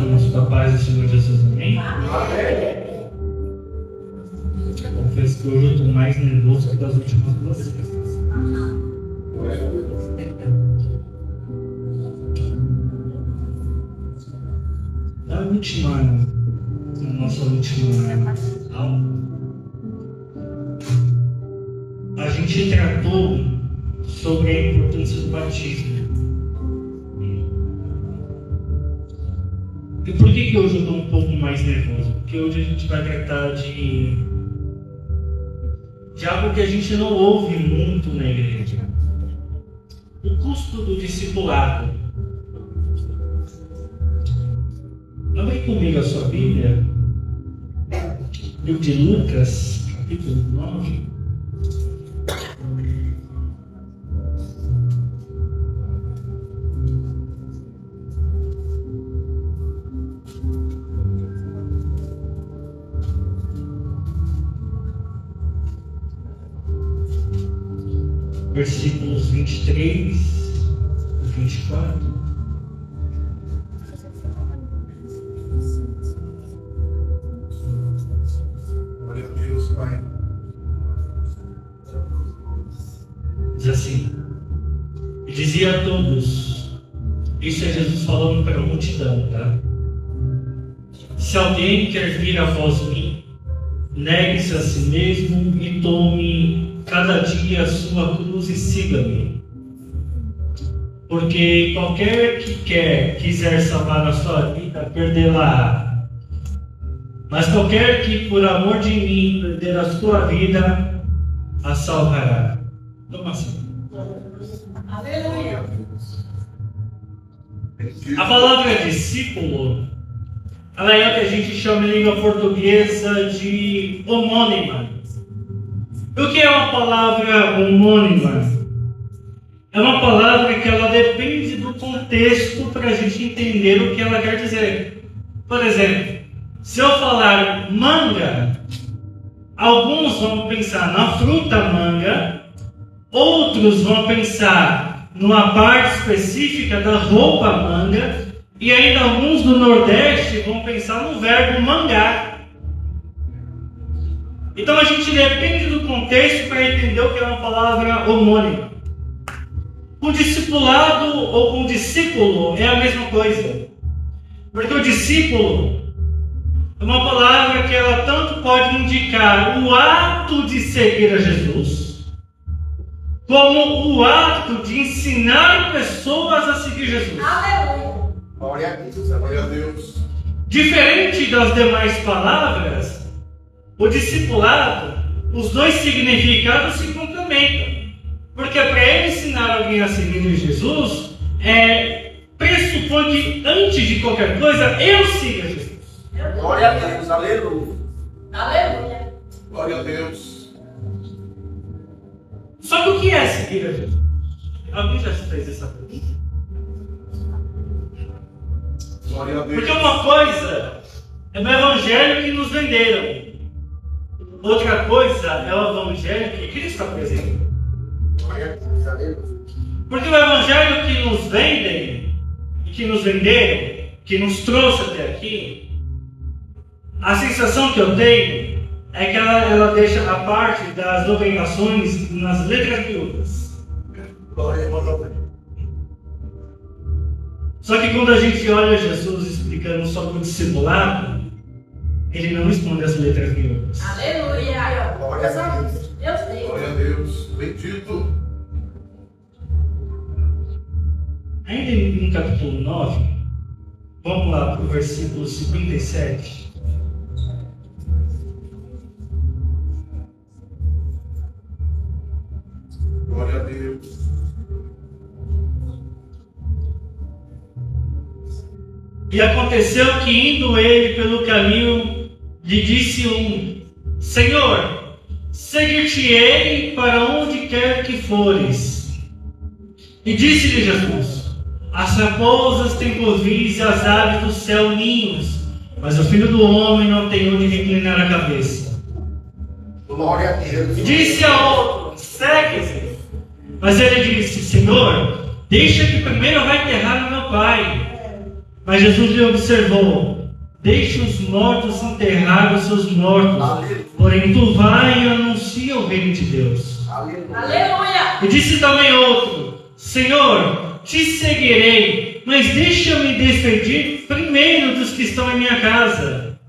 irmãos, da paz do Senhor Jesus, amém? Confesso que hoje eu estou mais nervoso que das últimas 2 sextas. Na nossa última aula, a gente tratou sobre a importância do batismo. E por que hoje eu estou um pouco mais nervoso? Porque hoje a gente vai tratar de algo que a gente não ouve muito na igreja. O custo do discipulado. Abre comigo a sua Bíblia, livro de Lucas, capítulo 9. Versículos 23 e 24. Glória a Deus, Pai. Diz assim: e dizia a todos, isso é Jesus falando para a multidão, tá? Se alguém quer vir após mim, negue-se a si mesmo e tome cada dia a sua cruz e siga-me. Porque qualquer que quiser salvar a sua vida, perdê-la. Mas qualquer que por amor de mim perder a sua vida, a salvará. Toma assim. Aleluia. A palavra discípulo, ela é o que a gente chama em língua portuguesa de homônima. O que é uma palavra homônima? É uma palavra que ela depende do contexto para a gente entender o que ela quer dizer. Por exemplo, se eu falar manga, alguns vão pensar na fruta manga, outros vão pensar numa parte específica da roupa manga, e ainda alguns do Nordeste vão pensar no verbo mangar. Então a gente depende do contexto para entender o que é uma palavra homônima. Com discipulado ou com discípulo é a mesma coisa. Porque o discípulo é uma palavra que ela tanto pode indicar o ato de seguir a Jesus, como o ato de ensinar pessoas a seguir Jesus. Aleluia. Glória a Deus, glória a Deus. Diferente das demais palavras, o discipulado, os dois significados se complementam. Porque para eu ensinar alguém a seguir Jesus, pressupõe que antes de qualquer coisa, eu siga Jesus. Glória a Deus, aleluia. Aleluia. Glória a Deus. Só que o que é seguir a Jesus? Alguém já se fez essa pergunta? Glória a Deus. Porque uma coisa é o evangelho que nos venderam. Outra coisa é o evangelho que Cristo apresenta. Glória a Deus, aleluia. Porque o evangelho que nos vendem, que nos venderam, que nos trouxe até aqui, a sensação que eu tenho é que ela deixa a parte das obrigações nas letras miúdas. Glória a Deus. Só que quando a gente olha Jesus explicando sobre o discipulado, ele não responde as letras miúdas. Aleluia. Glória a Deus. Deus tem. Glória a Deus. Bendito. Ainda no capítulo 9, vamos lá para o versículo 57. Glória a Deus. E aconteceu que, indo ele pelo caminho, lhe disse um: Senhor, seguir-te-ei para onde quer que fores. E disse-lhe Jesus: as raposas têm covis e as aves do céu ninhos, mas o Filho do Homem não tem onde reclinar a cabeça. Glória a Deus. E disse a outro: segue-me. Mas ele disse: Senhor, deixa que primeiro eu vá enterrar o meu pai. Mas Jesus lhe observou: deixe os mortos enterrar os seus mortos, porém tu vai e anuncia o reino de Deus. Aleluia. E disse também outro: Senhor, te seguirei, mas deixa-me despedir primeiro dos que estão em minha casa.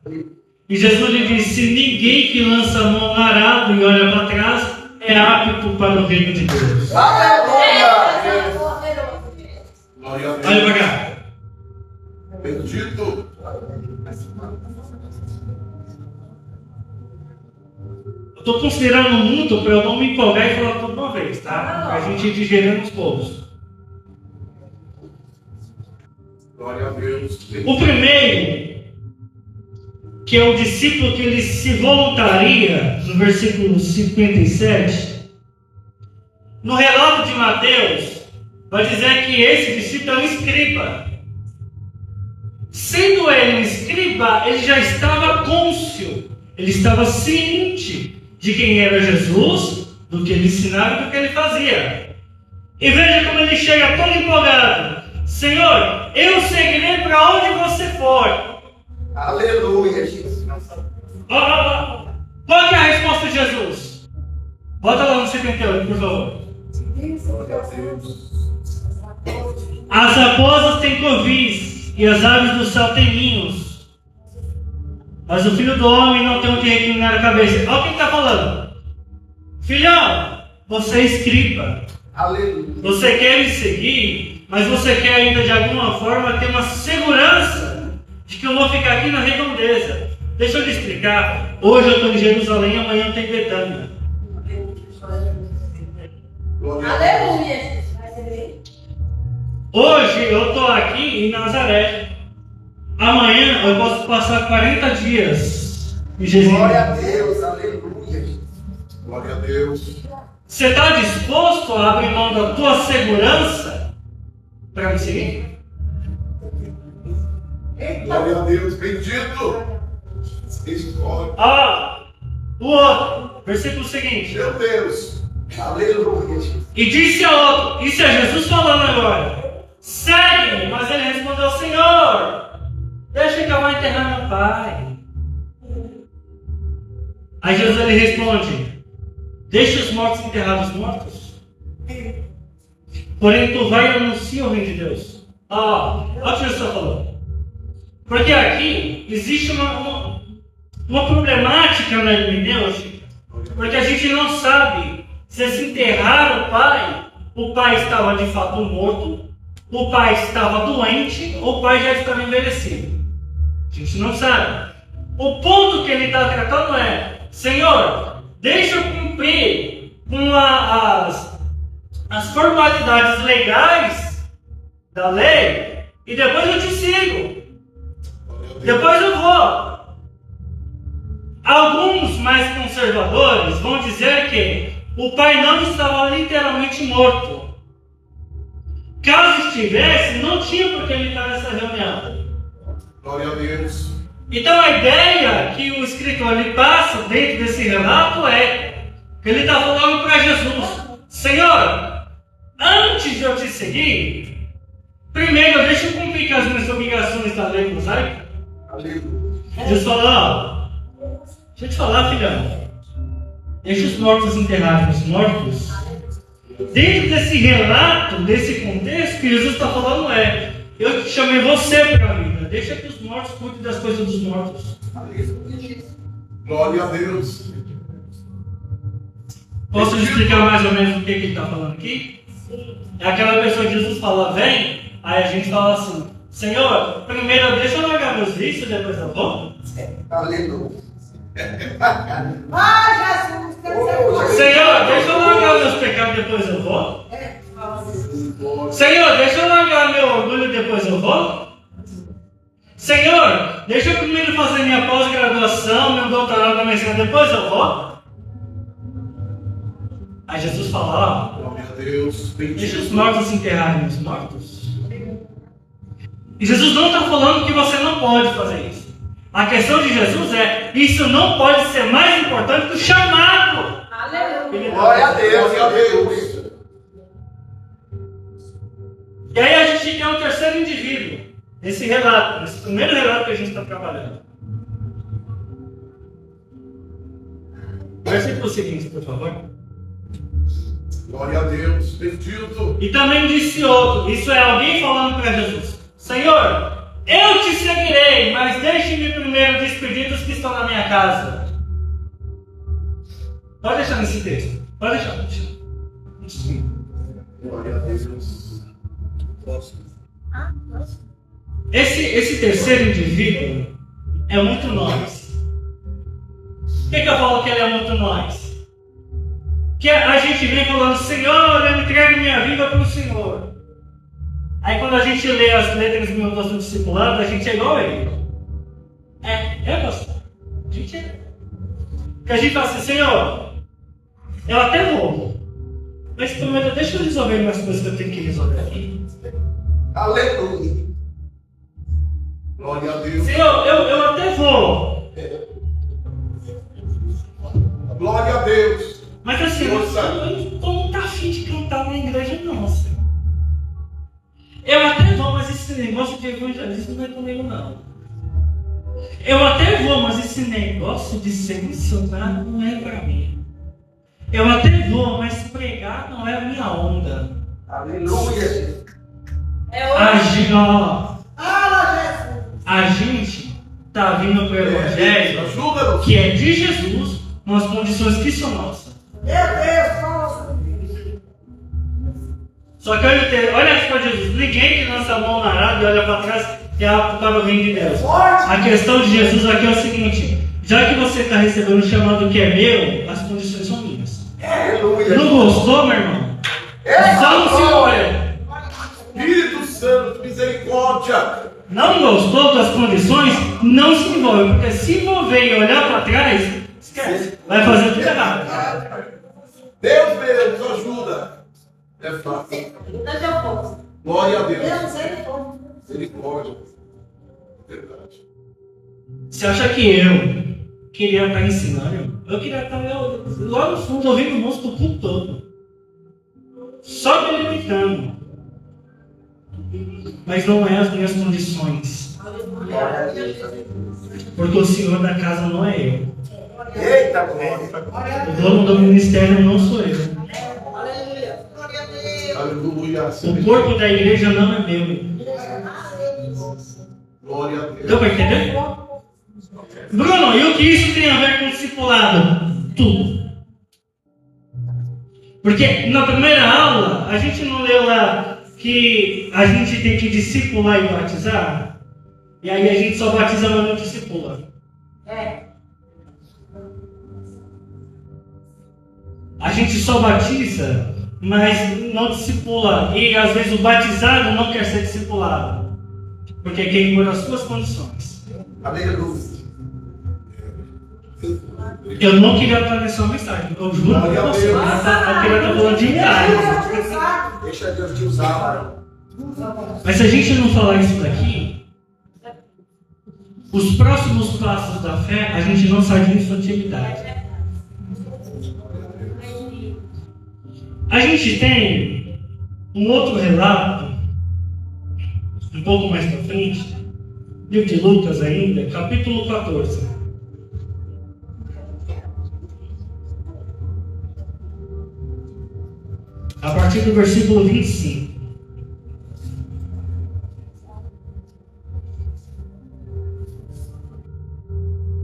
E Jesus lhe disse: ninguém que lança a mão no arado e olha para trás é apto para o reino de Deus. Glória a Deus. Olha para cá. Bendito. Eu estou considerando muito para eu não me empolgar e falar tudo de uma vez, tá? Para a gente ir digerindo os povos. Glória a Deus. O primeiro, que é o discípulo que ele se voluntaria, no versículo 57, no relato de Mateus, vai dizer que esse discípulo é um escriba. Sendo ele um escriba, ele já estava cônscio, ele estava ciente de quem era Jesus, do que ele ensinava e do que ele fazia. E veja como ele chega todo empolgado: Senhor, eu seguirei para onde você for. Aleluia, Jesus. Qual que é a resposta de Jesus? Bota lá no 58, por favor. Glória a Deus. As raposas têm covis e as aves do céu têm ninhos, mas o filho do homem não tem onde reclinar a cabeça. Olha o que ele está falando. Filhão, você é escriba. Aleluia. Você quer me seguir, mas você quer ainda de alguma forma ter uma segurança de que eu vou ficar aqui na redondeza. Deixa eu lhe explicar. Hoje eu estou em Jerusalém, amanhã eu estou em Betânia. Glória a Deus. Aleluia. Hoje eu estou aqui em Nazaré. Amanhã eu posso passar 40 dias em Jesus. Glória a Deus. Aleluia. Glória a Deus. Você está disposto a abrir mão da tua segurança para me seguir? Glória a Deus. Bendito. Glória. O outro, versículo seguinte. Meu Deus. Aleluia. E disse a outro, isso é Jesus falando agora: segue-me. Mas ele respondeu: Senhor, deixa que eu vá enterrar meu pai. Aí Jesus ele responde: deixa os mortos enterrar os mortos, porém tu vai e anuncia o reino de Deus. Olha o que Jesus falou. Porque aqui existe uma problemática na hermenêutica, porque a gente não sabe se enterrar o pai estava de fato morto, o pai estava doente, ou o pai já estava envelhecido. A gente não sabe. O ponto que ele está tratando é: Senhor, deixa eu cumprir com as formalidades legais da lei e depois eu te sigo. Depois eu vou. Alguns mais conservadores vão dizer que o pai não estava literalmente morto. Caso estivesse, não tinha por que ele estar nessa reunião. Glória a Deus. Então a ideia que o escritor lhe passa dentro desse relato é que ele está falando para Jesus: Senhor, antes de eu te seguir, primeiro deixa eu cumprir com as minhas obrigações da lei mosaica. Jesus falou: deixa eu te falar, filhão, deixa os mortos enterrarem os mortos. Dentro desse relato, desse contexto, que Jesus está falando é: eu te chamei você para a vida, deixa que os mortos cuidem das coisas dos mortos. Glória a Deus. Posso lhe explicar mais ou menos o que ele está falando aqui? É aquela pessoa que Jesus fala: vem, aí a gente fala assim: Senhor, primeiro deixa eu largar meus vícios, depois eu vou. Aleluia. Senhor, deixa eu largar meus pecados, depois eu vou. Senhor, deixa eu largar meu orgulho, depois eu vou. Senhor, deixa eu primeiro fazer minha pós-graduação, meu doutorado na medicina, depois eu vou. Aí Jesus fala: Glória a Deus. deixa os mortos enterrarem os mortos. E Jesus não está falando que você não pode fazer isso. A questão de Jesus é: isso não pode ser mais importante que o chamado. Aleluia. Glória a Deus. Glória a Deus. E aí a gente tem um terceiro indivíduo. nesse relato, nesse primeiro relato que a gente está trabalhando. Versículo seguinte, por favor. Glória a Deus. Bendito. E também disse outro, isso é alguém falando para Jesus: Senhor, eu te seguirei, mas deixe-me primeiro despedir dos que estão na minha casa. Pode deixar nesse texto. Pode deixar. Glória a Deus. Esse terceiro indivíduo é muito nós. Por que eu falo que ele é muito nós? Que a gente vem falando: Senhor, eu entrego minha vida para o Senhor. Aí quando a gente lê as letras miúdas do discipulado, a gente é igual a ele. Pastor. A gente é. Porque a gente fala assim: Senhor, eu até vou, mas primeiro deixa eu resolver umas coisas que eu tenho que resolver aqui. Aleluia. Glória a Deus. Senhor, eu até vou. Glória a Deus. Mas assim, eu não estou afim de cantar na igreja, não, Senhor. Eu até vou, mas esse negócio de evangelismo não é comigo, não. Eu até vou, mas esse negócio de ser missionário não é para mim. Eu até vou, mas pregar não é a minha onda. Aleluia. A gente está vindo para o Evangelho que é de Jesus, nas condições que são nossas. Só que olha para Jesus: ninguém que lança a mão na arada e olha para trás é apto para o reino de Deus. A questão de Jesus aqui é o seguinte: já que você está recebendo o chamado que é meu, as condições são minhas. Aleluia. Não gostou, meu irmão? Só não se envolve. Espírito Santo, misericórdia. Não gostou das condições? Não se envolve, porque se envolver e olhar para trás, esquece. Vai fazer tudo errado. Deus mesmo, nos ajuda. É fácil. Glória a Deus. Misericórdia. Verdade. Você acha que eu queria estar ensinando? Eu queria estar lá no fundo ouvindo música o tempo todo. Só me limitando. Mas não é as minhas condições. Porque o Senhor da casa não é eu. Eita, glória. O dono do ministério não sou eu. Aleluia. O corpo da igreja não é meu. Glória a Deus. Deu para entender? Bruno, e o que isso tem a ver com o discipulado? Tudo. Porque na primeira aula, a gente não leu lá que a gente tem que discipular e batizar? E aí a gente só batiza, mas não discipula. A gente só batiza, mas não discipula. E às vezes o batizado não quer ser discipulado, porque quer impor as suas condições. Aleluia. Eu não queria estar nessa mensagem, eu juro para você. Eu queria estar falando de casa. Deixa Deus te usar, varão. Mas se a gente não falar isso daqui, os próximos passos da fé, a gente não sai de infantilidade. A gente tem um outro relato, um pouco mais para frente, livro de Lucas ainda, capítulo 14. A partir do versículo 25.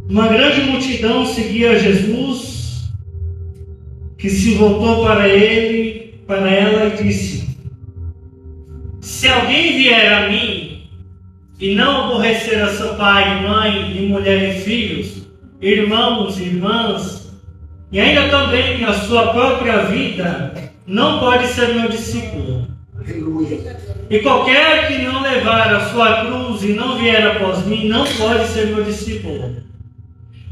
Uma grande multidão seguia Jesus, que se voltou para ela e disse: se alguém vier a mim e não aborrecer a seu pai, mãe, e mulher e filhos, irmãos e irmãs, e ainda também a sua própria vida, não pode ser meu discípulo. Aleluia. E qualquer que não levar a sua cruz e não vier após mim, não pode ser meu discípulo.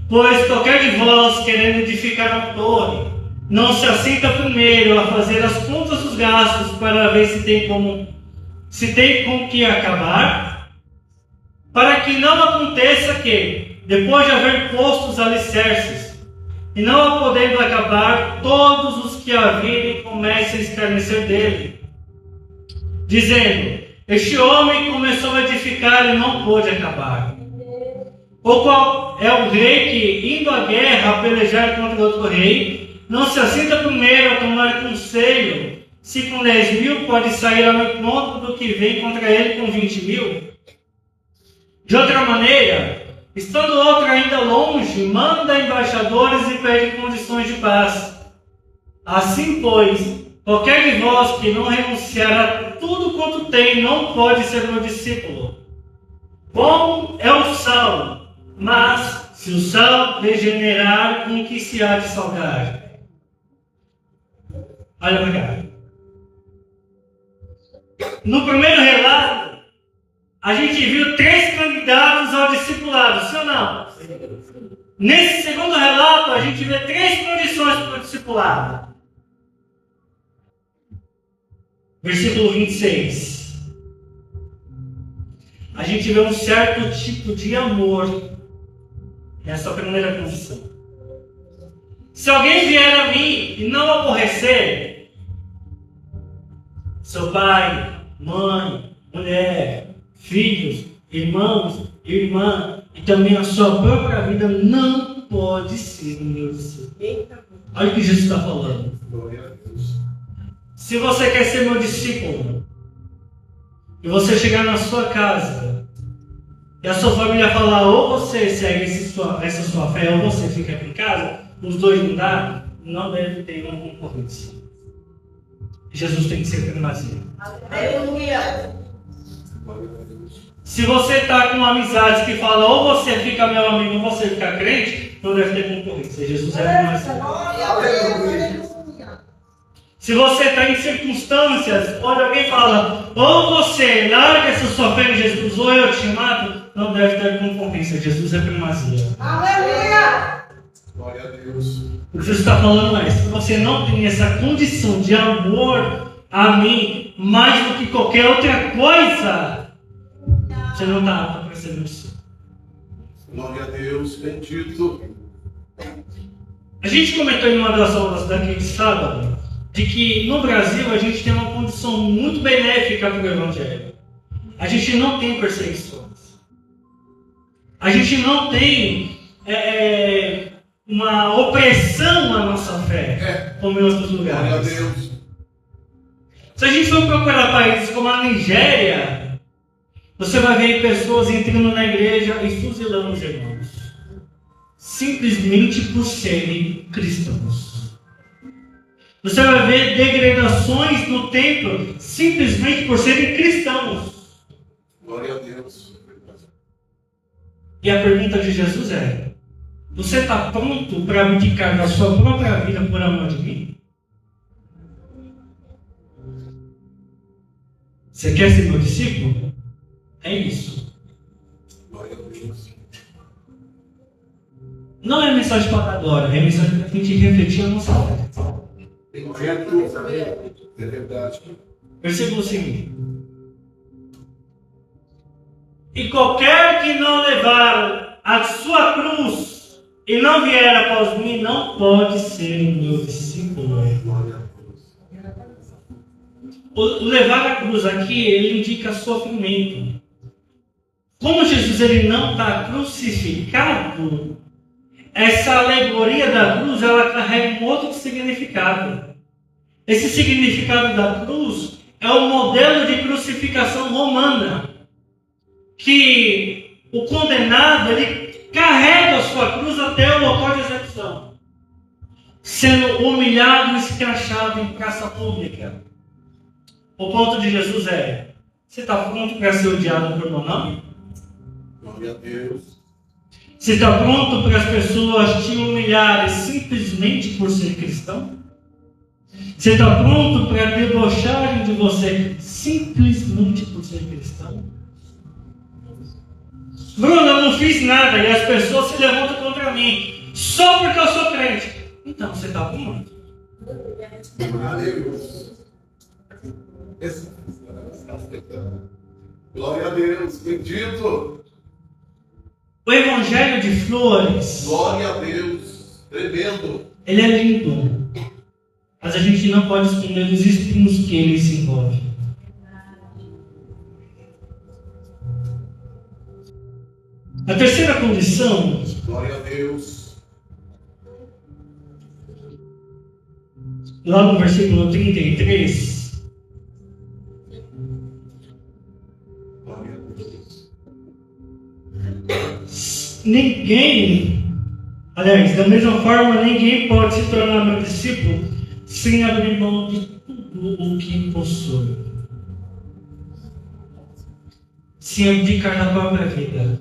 Pois qualquer de vós, querendo edificar uma torre, não se assenta primeiro a fazer as contas dos gastos para ver se tem com que acabar, para que não aconteça que, depois de haver posto os alicerces, e não a podendo acabar, todos os que a virem comecem a escarnecer dele, dizendo: Este homem começou a edificar e não pôde acabar. Ou qual é o rei que, indo à guerra a pelejar contra outro rei, não se assenta primeiro a tomar conselho, se com 10.000 pode sair ao encontro do que vem contra ele com 20.000? De outra maneira, estando outro ainda longe, manda embaixadores e pede condições de paz. Assim, pois, qualquer de vós que não renunciar a tudo quanto tem, não pode ser meu discípulo. Bom é o sal, mas se o sal degenerar, com que se há de salgar? Olha para cá. No primeiro relato, a gente viu 3 candidatos ao discipulado, sim ou não? Nesse segundo relato, a gente vê 3 condições para o discipulado. Versículo 26. A gente vê um certo tipo de amor nessa primeira condição. Se alguém vier a mim e não aborrecer seu pai, mãe, mulher, filhos, irmãos, irmã e também a sua própria vida, não pode ser meu discípulo. Olha o que Jesus está falando. Glória a Deus. Se você quer ser meu discípulo e você chegar na sua casa e a sua família falar, ou você segue essa sua fé ou você fica aqui em casa, os dois não dá, não deve ter uma concorrência. Jesus tem que ser primazia. Aleluia. Se você está com amizades que falam, ou você fica meu amigo ou você fica crente, não deve ter concorrência. Jesus é primazia. Aleluia. Se você está em circunstâncias onde alguém fala, ou você larga essa sua fé em Jesus, ou eu te mato, não deve ter concorrência. Jesus é primazia. Aleluia. Glória a Deus. O que Jesus está falando é, se você não tem essa condição de amor a mim, mais do que qualquer outra coisa, você não está apto para ser meu discípulo. Glória a Deus. Bendito. A gente comentou em uma das aulas daqui de sábado, de que no Brasil a gente tem uma condição muito benéfica para o Evangelho. A gente não tem perseguições. A gente não tem uma opressão à nossa fé, como em outros lugares. Glória a Deus. Se a gente for procurar países como a Nigéria, você vai ver pessoas entrando na igreja e fuzilando os irmãos. Simplesmente por serem cristãos. Você vai ver degradações no templo simplesmente por serem cristãos. Glória a Deus. E a pergunta de Jesus é: você está pronto para abdicar da sua própria vida por amor de mim? Você quer ser meu discípulo? É isso. Glória a Deus. Não é mensagem para agora, é mensagem para a gente refletir a nossa fé. Bendito. É verdade. Versículo seguinte. E qualquer que não levar a sua cruz e não vier após mim, não pode ser o meu discípulo. Glória a Deus. O levar a cruz aqui, ele indica sofrimento. Como Jesus ele não está crucificado, essa alegoria da cruz, ela carrega um outro significado. Esse significado da cruz é o modelo de crucificação romana, que o condenado, ele carrega a sua cruz até o local de execução, sendo humilhado e escrachado em praça pública. O ponto de Jesus é: você está pronto para ser odiado por meu nome? Glória a Deus. Você está pronto para as pessoas te humilharem simplesmente por ser cristão? Você está pronto para debocharem de você simplesmente por ser cristão? Bruno, eu não fiz nada e as pessoas se levantam contra mim só porque eu sou crente. Então você está pronto. Glória a Deus. Glória a Deus. Bendito. O Evangelho de Flores, Glória a Deus. Tremendo. ele é lindo, mas a gente não pode esconder os espinhos que ele se envolve. A terceira condição, Glória a Deus. lá no versículo 33, Glória a Deus. ninguém, aliás, da mesma forma, ninguém pode se tornar meu discípulo sem abrir mão de tudo o que possui, sem abdicar da própria vida.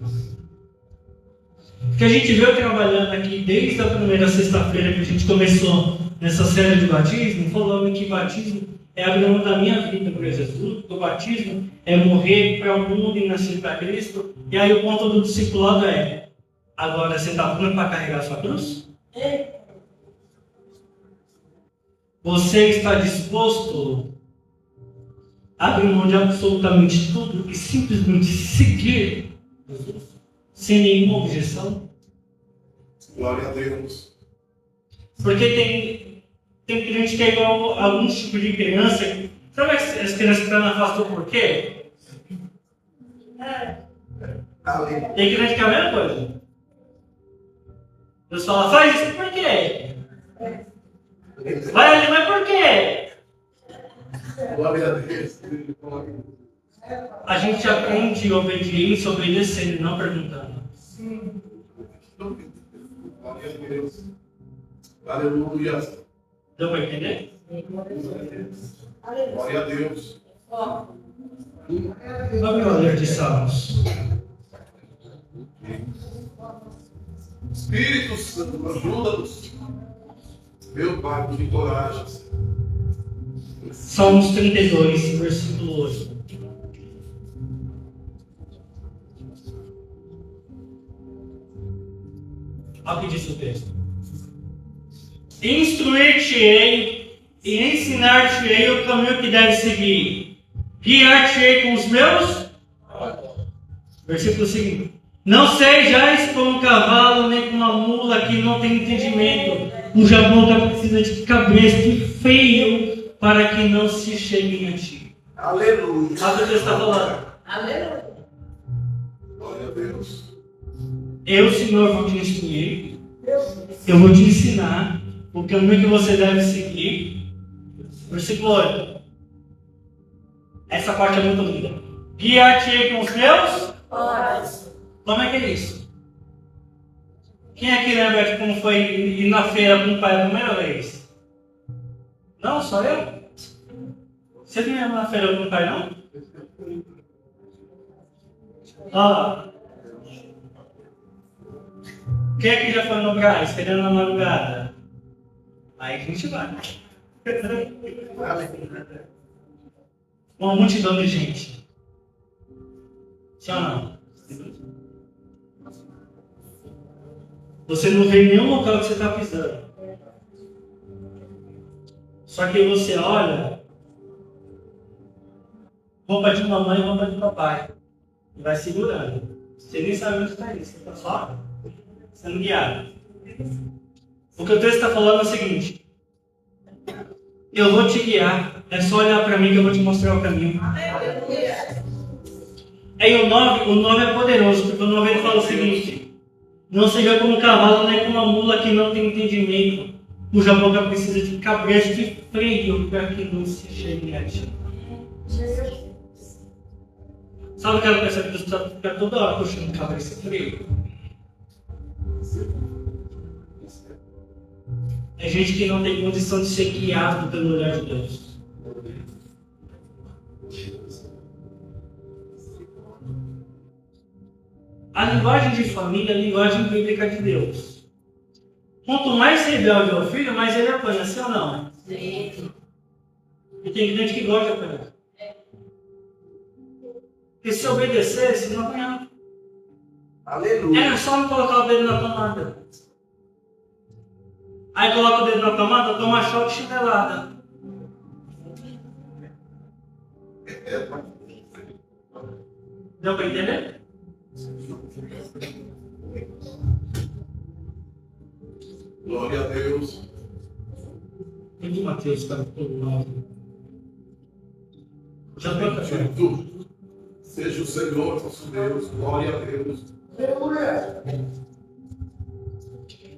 Porque a gente veio trabalhando aqui desde a primeira sexta-feira que a gente começou nessa série de batismo, falando que batismo é abrir mão da minha vida para Jesus, o batismo é morrer para o mundo e nascer para Cristo. E aí o ponto do discipulado é: agora você está pronto para carregar a sua cruz? Você está disposto a abrir mão de absolutamente tudo e simplesmente seguir Jesus sem nenhuma objeção? Glória a Deus. Porque tem gente que é igual a algum tipo de criança. Sabe as crianças que estão na face do porquê? Aleluia. Tem criança que é a mesma coisa. Deus fala, faz isso por quê? Vai ali, mas por quê? Glória a Deus. A gente aprende obediência obedecendo, não perguntando. Glória a Deus. Aleluia. Deu para entender? Glória a Deus. Vamos ler de Salmos. Espírito Santo, ajuda-nos. Meu Pai, nos encoraja. Salmos 32, versículo 8. Olha o que diz o texto. Instruir-te-ei e ensinar-te-ei o caminho que deve seguir. Guiar-te-ei com os meus. Versículo seguinte. Não sejais como um cavalo, nem como uma mula que não tem entendimento, cuja boca precisa de cabresto e freio para que não se cheguem a ti. Aleluia. Olha o que Deus está falando. Aleluia. Glória a Deus. Eu, Senhor, vou te instruir. Eu vou te ensinar o caminho que você deve seguir. Versículo 8. Essa parte é muito linda. Guiar-te com os meus. Como é que é isso? Quem aqui lembra de como foi ir na feira com o pai a primeira vez? Não, só eu? Você não lembra na feira com o pai, não? Olha lá. Quem aqui já foi no Brás, querendo na madrugada? Aí a gente vai. Uma multidão de gente. Sim ou não? Você não vê nenhum local que você está pisando. Só que você olha, roupa de mamãe e roupa de papai. E vai segurando. Você nem sabe onde está isso. Você está só sendo guiado. O que o texto está falando é o seguinte. Eu vou te guiar. É só olhar para mim que eu vou te mostrar o caminho. Aí o 9 é poderoso, porque o 9 ele fala o seguinte. Não seja como um cavalo, nem como uma mula que não tem entendimento, cuja boca precisa de cabresto e freio para que não se chegue a ti. Sabe aquela pessoa que precisa ficar toda hora puxando cabresto e freio? É gente que não tem condição de ser guiado pelo olhar de Deus. A linguagem de família é a linguagem bíblica de Deus. Quanto mais rebelde é o filho, mais ele apanha, sim ou não? Sim. E tem gente que gosta de apanhar. Porque se obedecesse, não apanhava. Aleluia. Era só não colocar o dedo na tomada. Aí coloca o dedo na tomada, toma choque e chinelada. Deu para entender? Glória a Deus. Tem de Mateus, capítulo 9. Já foi café. Bendito seja o Senhor, nosso Deus. Glória a Deus.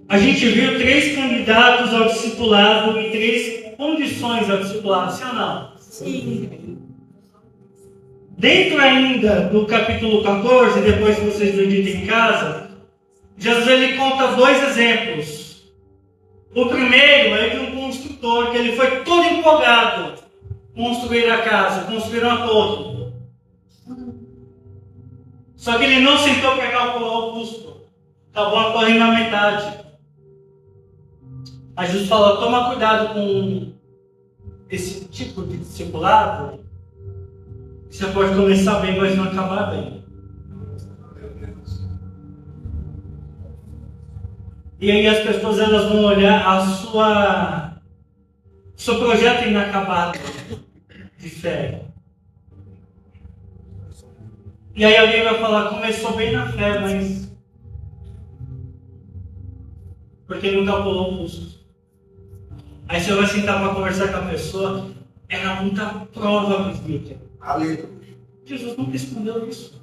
A gente viu 3 candidatos ao discipulado e 3 condições ao discipulado, sim ou não? Sim. Dentro ainda do capítulo 14, depois que vocês meditem em casa, Jesus ele conta 2 exemplos. O primeiro é de um construtor que ele foi todo empolgado construir a casa, construíram todo. Só que ele não sentou para calcular o custo. Acabou a correndo na metade. Aí Jesus fala, toma cuidado com esse tipo de discipulado. Você pode começar bem, mas não acabar bem. E aí as pessoas elas vão olhar seu projeto inacabado de fé. E aí alguém vai falar, começou bem na fé, mas porque não calculou o custo. Aí você vai sentar para conversar com a pessoa, era muita prova, presbítero. Aleluia. Jesus não respondeu isso.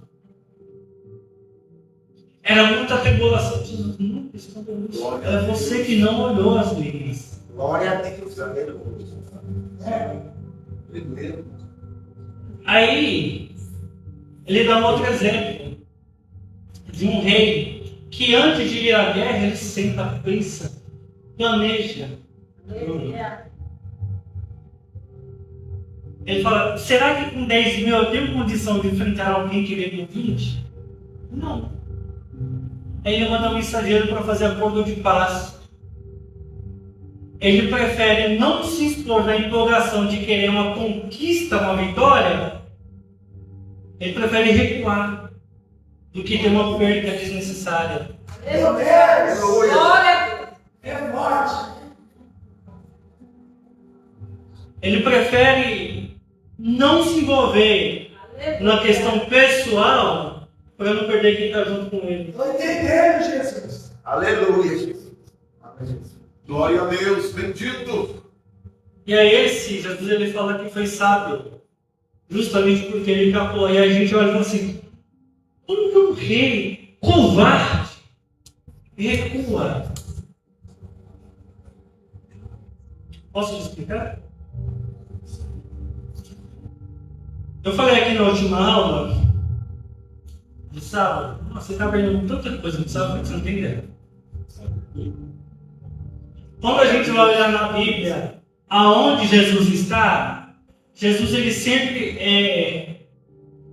Era muita regulação. Jesus não respondeu isso. É você que não olhou as leis. Glória a Deus. Aleluia. Primeiro. Aí, ele dá um outro exemplo de um rei que antes de ir à guerra, ele senta, pensa, planeja. Ele fala, será que com 10 mil eu tenho condição de enfrentar alguém que veio com 20? Não. Aí ele manda um mensageiro para fazer acordo de paz. Ele prefere não se expor na empolgação de querer uma conquista, uma vitória. Ele prefere recuar do que ter uma perda desnecessária. Glória. É morte. Ele prefere não se envolver na questão pessoal para não perder quem está junto com ele. Estou entendendo, Jesus. Aleluia, Jesus. Glória a Deus, bendito. E aí Jesus ele fala que foi sábio, justamente porque ele calculou. E a gente olha e fala assim, como que um rei covarde recua? Posso te explicar? Eu falei aqui na última aula de sábado, você está aprendendo tanta coisa de sábado que você não tem ideia. Quando a gente vai olhar na Bíblia, aonde Jesus está, Jesus ele sempre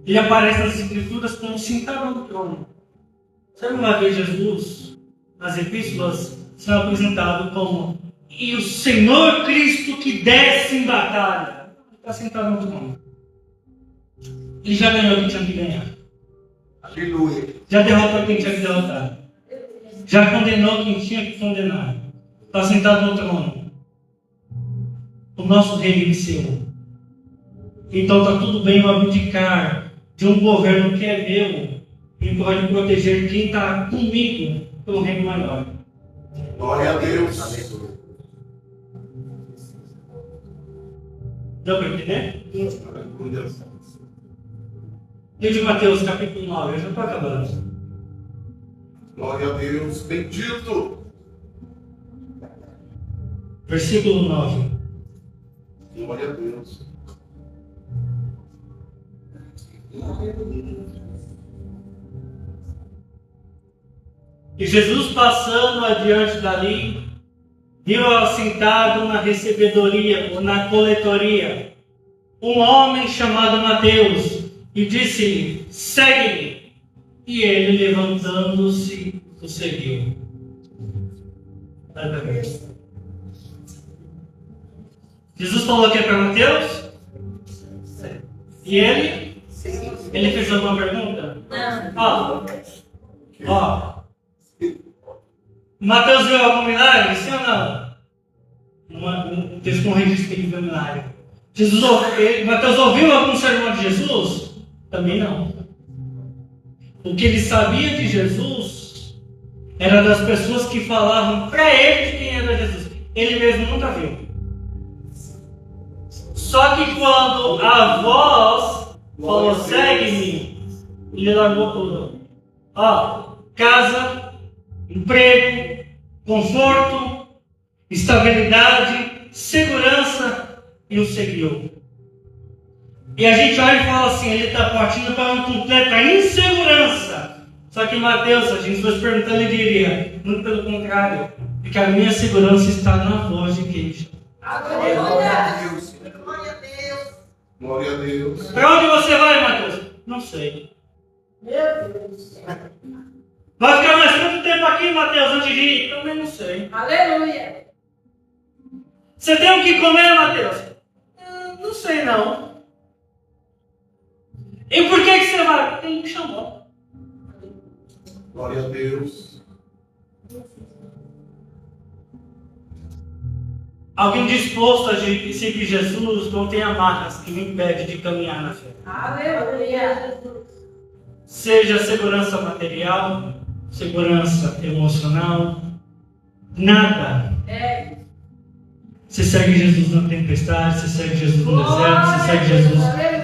ele aparece nas Escrituras como sentado no trono. Você não vai ver Jesus nas epístolas sendo apresentado como e o Senhor Cristo que desce em batalha. Ele está sentado no trono. Ele já ganhou quem tinha que ganhar. Aleluia. Já derrotou quem tinha que derrotar. Já condenou quem tinha que condenar. Está sentado no trono. O nosso rei venceu. Então está tudo bem eu abdicar de um governo que é meu e pode proteger quem está comigo pelo reino maior. Glória a Deus. Deu para entender? Aleluia. Livro de Mateus, capítulo 9. Eu já estou acabando. Glória a Deus, bendito. Versículo 9. Glória a Deus. E Jesus passando adiante dali, viu assentado na recebedoria ou na coletoria um homem chamado Mateus e disse-lhe, segue-me. E ele levantando-se o seguiu. Jesus falou que é para Mateus? E ele? Ele fez alguma pergunta? Não. Ó. Mateus viu algum milagre? Sim ou não? Um texto com registro de milagre. Mateus ouviu algum sermão de Jesus? Também não. O que ele sabia de Jesus era das pessoas que falavam para ele de quem era Jesus. Ele mesmo nunca viu. Só que quando a voz falou, segue-me, ele largou tudo. Ó, casa, emprego, conforto, estabilidade, segurança e o seguiu. E a gente olha e fala assim, ele está partindo para uma completa insegurança. Só que Mateus, a gente fosse perguntando, ele diria, muito pelo contrário, porque a minha segurança está na voz de Cristo. Glória a Deus. Glória a Deus. Para onde você vai, Mateus? Não sei. Meu Deus. Vai ficar mais quanto tempo aqui, Mateus, antes de ir? Também não sei. Aleluia. Você tem o que comer, Mateus? Não sei não. E por que você vai? Ele me chamou. Glória a Deus. Alguém disposto a seguir Jesus não tem amarras que me impedem de caminhar na fé. Aleluia. Seja segurança material, segurança emocional, nada. Você segue Jesus na tempestade, você segue Jesus no deserto, você segue Jesus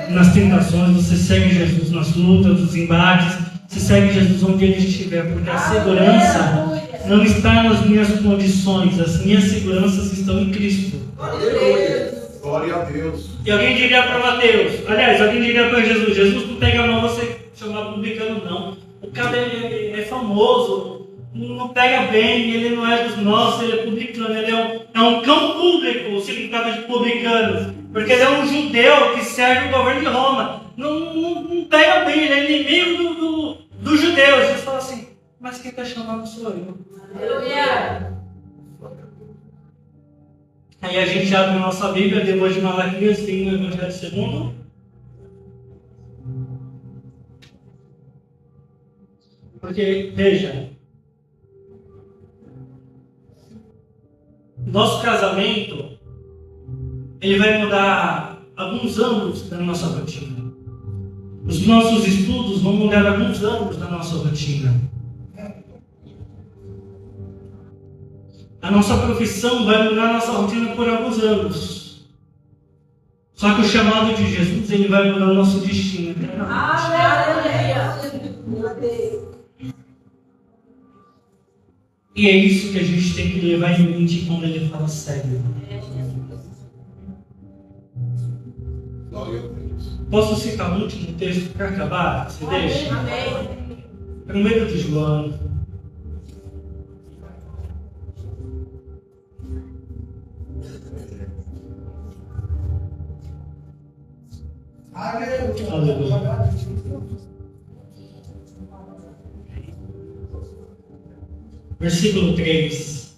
nas tentações, você segue Jesus nas lutas, nos embates, você segue Jesus onde ele estiver, porque a segurança não está nas minhas condições, as minhas seguranças estão em Cristo. Glória a Deus. E alguém diria para Mateus, aliás, alguém diria para Jesus, Jesus não pega a mão você chamar publicano não. O cara é famoso, não pega bem, ele não é dos nossos, ele é publicano, ele é um cão público, o significado de publicano, porque ele é um judeu que serve o governo de Roma. Não pega bem, ele é inimigo dos judeus. Jesus fala assim, mas quem está chamando sou eu. Aleluia. Aí a gente abre a nossa Bíblia, depois de Malaquias, tem o Evangelho segundo. Porque, veja, nosso casamento, ele vai mudar alguns âmbitos da nossa rotina. Os nossos estudos vão mudar alguns âmbitos da nossa rotina. A nossa profissão vai mudar a nossa rotina por alguns anos. Só que o chamado de Jesus, ele vai mudar o nosso destino. Aleluia. E é isso que a gente tem que levar em mente quando ele fala sério. Glória a Deus. Posso citar o último texto para acabar? Você deixa? Amém. 1 de João. Aleluia. Versículo 3.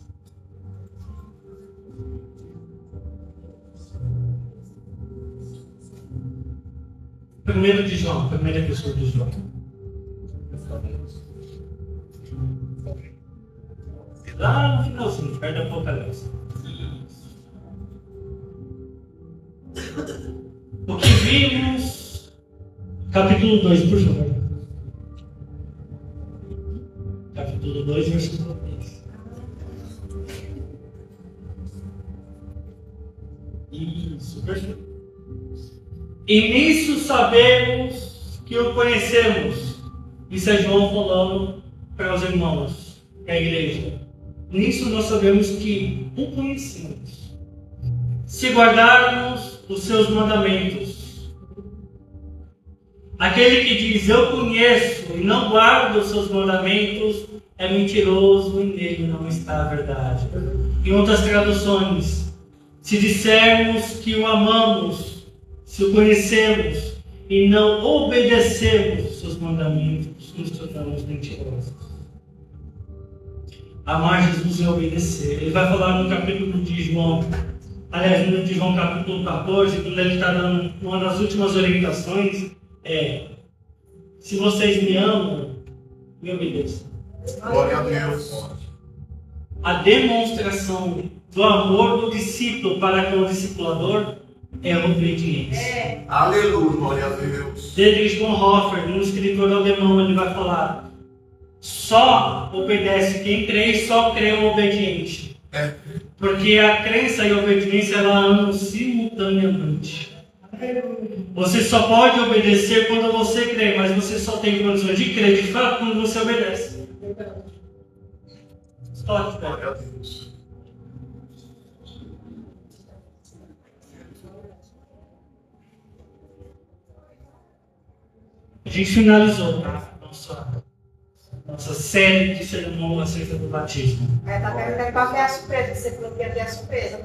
Primeiro de João, primeira pessoa de João. Lá no finalzinho, perto da Apocalipse. O que vimos, capítulo 2, por favor. Capítulo 2, versículo 3. Isso, perfeito. E nisso sabemos que o conhecemos. Isso é João falando para os irmãos, para a igreja. Nisso nós sabemos que o conhecemos. Se guardarmos os seus mandamentos. Aquele que diz eu conheço e não guarda os seus mandamentos é mentiroso e nele não está a verdade. Em outras traduções, se dissermos que o amamos, se o conhecemos e não obedecemos seus mandamentos, nos tornamos mentirosos. Amar Jesus é obedecer. Ele vai falar no capítulo de João, aliás, no de João capítulo 14, quando ele está dando uma das últimas orientações, se vocês me amam, me obedeçam. Glória a Deus. A demonstração do amor do discípulo para com o discipulador é a obediência. Aleluia, glória a Deus. Dietrich Bonhoeffer, um escritor alemão, ele vai falar: só obedece quem crê e só crê o obediente. Porque a crença e a obediência ela andam simultaneamente. Você só pode obedecer quando você crê, mas você só tem condições de crer de fato quando você obedece. Toque, Glória a velho. Deus. A gente finalizou, tá? Nossa série de cerimônia acerca do batismo. Tá perguntando qual que é a surpresa. Você falou que ia ter a surpresa.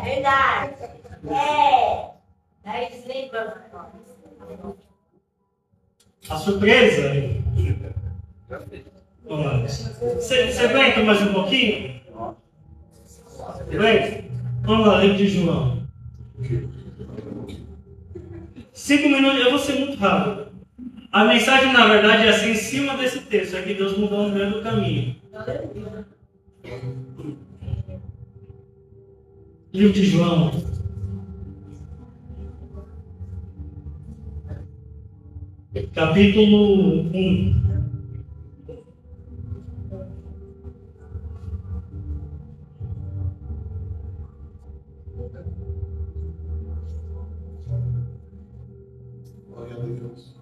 Verdade. Daí desliga. A surpresa. Vamos lá. Você aguenta mais um pouquinho? Aguenta? Vamos lá, livro de João. 5 minutos, eu vou ser muito rápido. A mensagem, na verdade, é assim em cima desse texto. É que Deus mudou no meio do caminho. Livro de João. Capítulo 1. Glória a Deus.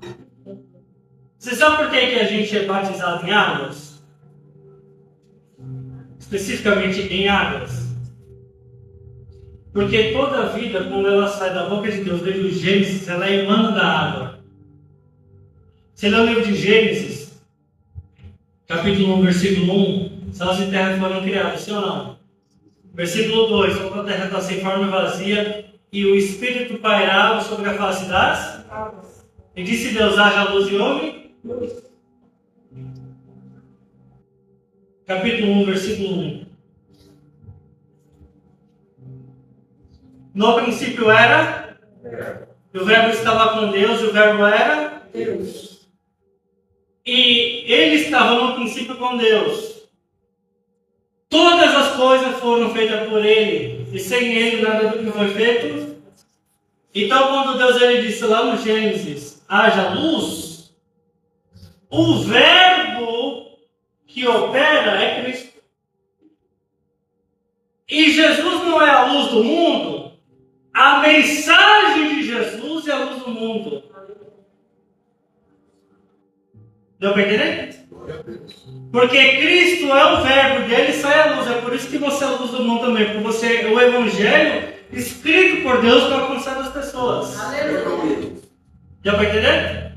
Você sabe por que a gente é batizado em águas? Especificamente em águas. Porque toda a vida, quando ela sai da boca de Deus, desde o Gênesis, ela emana da água. Você lê o livro de Gênesis, capítulo 1, versículo 1, céus e terra foram criados, sim ou não? Versículo 2, quando a terra está sem forma e vazia, e o Espírito pairava sobre a face das águas. E disse Deus, haja luz e houve luz. Capítulo 1, versículo 1. No princípio era, e o verbo estava com Deus, e o verbo era Deus. E ele estava no princípio com Deus. Todas as coisas foram feitas por ele, e sem ele nada do que foi feito. Então, quando Deus ele disse lá no Gênesis, haja luz, o verbo que opera é Cristo. E Jesus não é a luz do mundo, a mensagem de Jesus é a luz do mundo. Deu para entender? Glória a Deus. Porque Cristo é o verbo, dele sai a luz. É por isso que você é a luz do mundo também. Porque você é o Evangelho escrito por Deus para alcançar as pessoas. Aleluia. Deu para entender?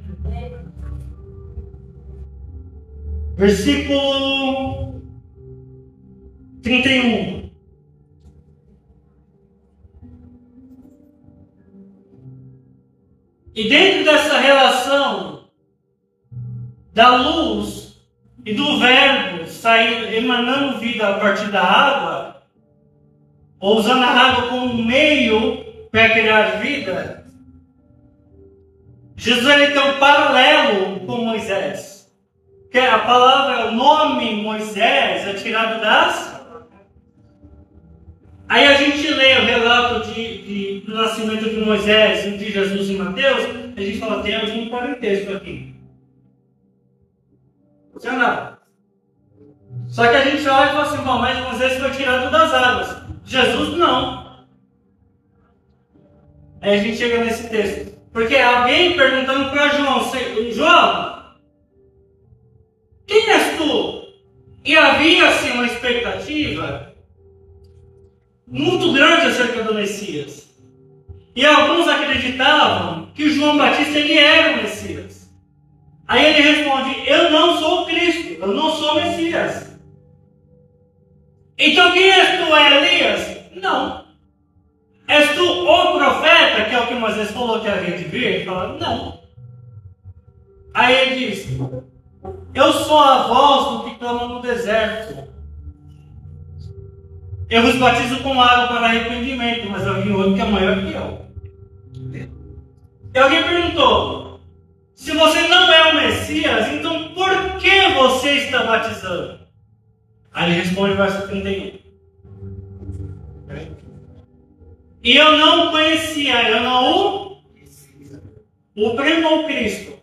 Versículo 31. E dentro dessa relação da luz e do verbo saindo, emanando vida a partir da água, ou usando a água como meio para criar vida, Jesus ele tem um paralelo com Moisés. Que a palavra, o nome Moisés é tirado das... Aí a gente lê o relato do nascimento de Moisés e de Jesus em Mateus, a gente fala, tem algum parentesco aqui. Não é nada. Só que a gente olha e fala assim, bom, mas Moisés foi tirado das águas. Jesus não. Aí a gente chega nesse texto. Porque alguém perguntando para João, João, quem és tu? E havia assim uma expectativa muito grande acerca do Messias. E alguns acreditavam que João Batista ele era o Messias. Aí ele responde, eu não sou o Cristo, eu não sou o Messias. Então quem és tu, Elias? Não. És tu o profeta, que é o que Moisés falou que havia de vir? Ele fala, não. Aí ele diz, eu sou a voz do que clama no deserto. Eu vos batizo com água para arrependimento, mas havia outro que é maior que eu. E alguém perguntou, se você não é o Messias, então por que você está batizando? Aí ele responde no verso 31. E eu não conhecia, eu não o primo ou Cristo.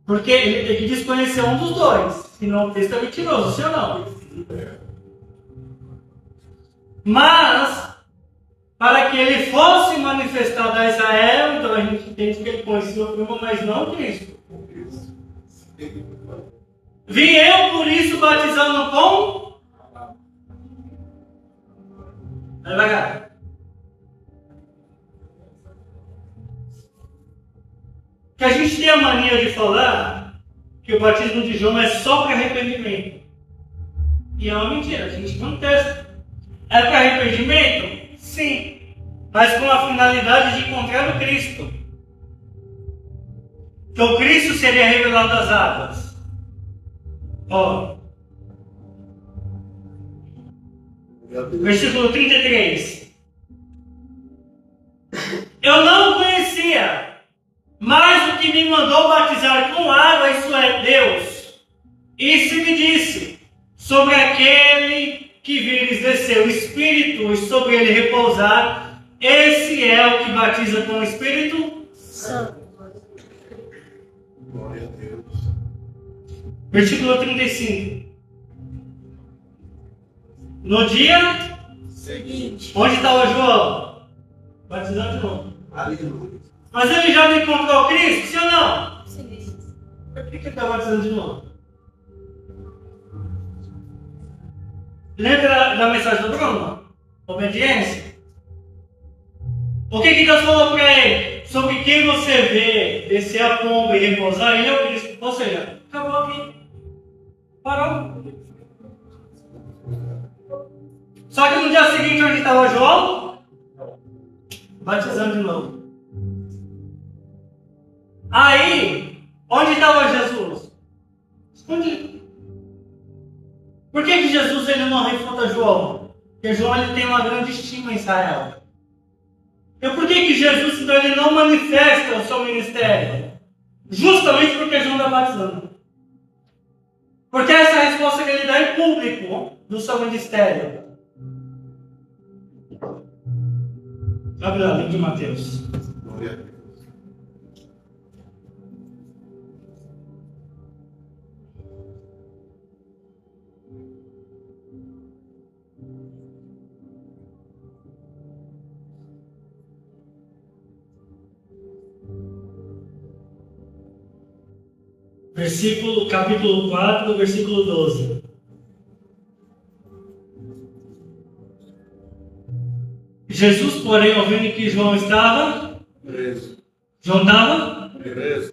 Porque ele tem que desconhecer um dos dois, senão o texto é mentiroso, sim ou não? Mas para que ele fosse manifestado a Israel. Então a gente entende que ele conhecia o primo, mas não Cristo. Vim eu por isso batizando com? Vai devagar. Que a gente tem a mania de falar que o batismo de João é só para arrependimento. E é uma mentira, a gente não testa. É para arrependimento? Sim. Mas com a finalidade de encontrar o Cristo. Que o Cristo seria revelado das águas. Ó. Versículo 33. Eu não conhecia, mas o que me mandou batizar com água, isso é Deus. E se me disse, sobre aquele que vires descer o Espírito e sobre ele repousar, esse é o que batiza com o Espírito Santo. Glória a Deus. Versículo 35. No dia seguinte. Onde estava João? Batizando de novo. Aleluia. Mas ele já não encontrou Cristo, sim ou não? Sim. Por que ele está batizando de novo? Lembra da mensagem do Bruno? Obediência. O que Deus falou para ele? Sobre quem você vê descer a pomba e repousar, ele é o Cristo. Ou seja, acabou aqui. Parou. Só que no dia seguinte, onde estava João? Batizando de novo. Aí, onde estava Jesus? Escondido. Por que Jesus ele não refuta João? Porque João ele tem uma grande estima em Israel. E por que Jesus então, ele não manifesta o seu ministério? Justamente porque João está batizando. Porque essa é a resposta que ele dá em público do seu ministério. Abre lá, livro de Mateus. Glória a Deus. Capítulo 4, versículo 12. Jesus, porém, ouvindo que João estava Preso. João estava Preso.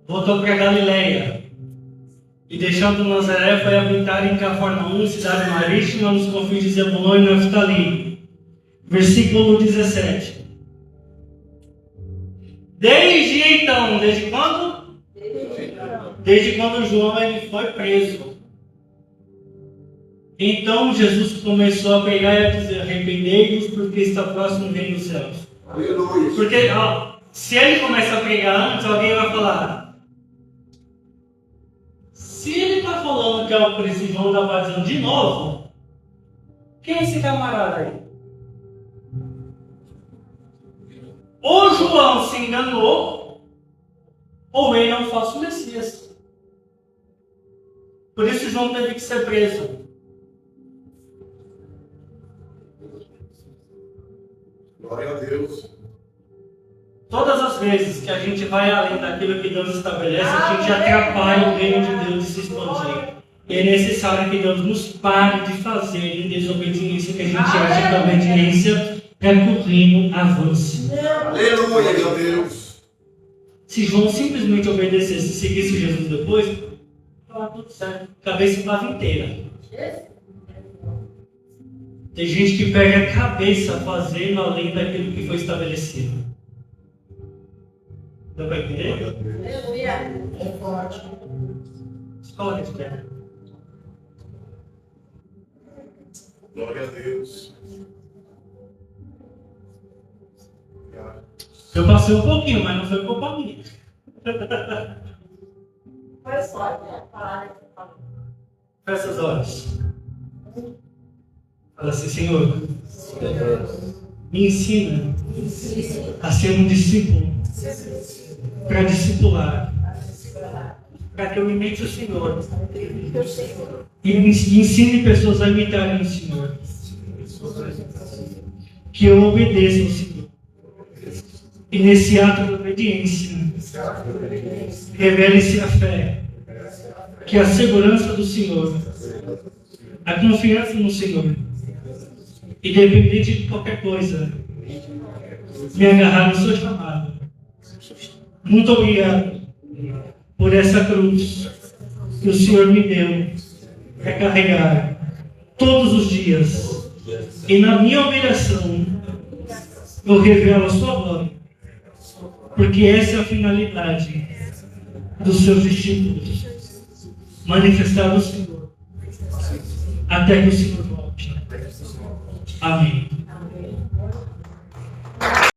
voltou para Galileia. E deixando Nazaré, foi habitar em Cafarnaum, cidade marítima, nos confins de Zebulon e Naftali. Versículo 17. Desde então, desde quando? Desde quando João ele foi preso. Então Jesus começou a pregar e a dizer: arrependei-vos, porque está próximo o reino dos céus. Aleluia. Porque se ele começa a pregar antes, alguém vai falar: se ele está falando que é o príncipe João da batizando de novo, quem é esse camarada aí? Ou João se enganou, ou ele é um falso Messias. Por isso João teve que ser preso. Glória a Deus. Todas as vezes que a gente vai além daquilo que Deus estabelece, a gente atrapalha o reino de Deus de se expandir. E é necessário que Deus nos pare de fazer em desobediência, que a gente age com obediência para que o reino avance. Aleluia, glória a Deus. Se João simplesmente obedecesse e seguisse Jesus depois, estava tudo certo. A cabeça estava inteira. Tem gente que perde a cabeça fazendo além daquilo que foi estabelecido. Deu para entender? Aleluia. É forte. Escola de terra. Glória a Deus. Eu passei um pouquinho, mas não foi culpa minha. Foi só a palavra que você falou. Fecha os olhos. Fala assim: Senhor, me ensina a ser um discípulo, para discipular, para que eu imite o Senhor e ensine pessoas a imitarem o Senhor. que eu obedeça ao Senhor. E nesse ato de obediência, revele-se a fé, que a segurança do Senhor, a confiança no Senhor, independente de qualquer coisa, me agarrar no seu chamado. Muito obrigado por essa cruz que o Senhor me deu para carregar todos os dias. E na minha obrigação, eu revelo a sua glória, porque essa é a finalidade dos seus discípulos, manifestar o Senhor até que o Senhor volte. Amém.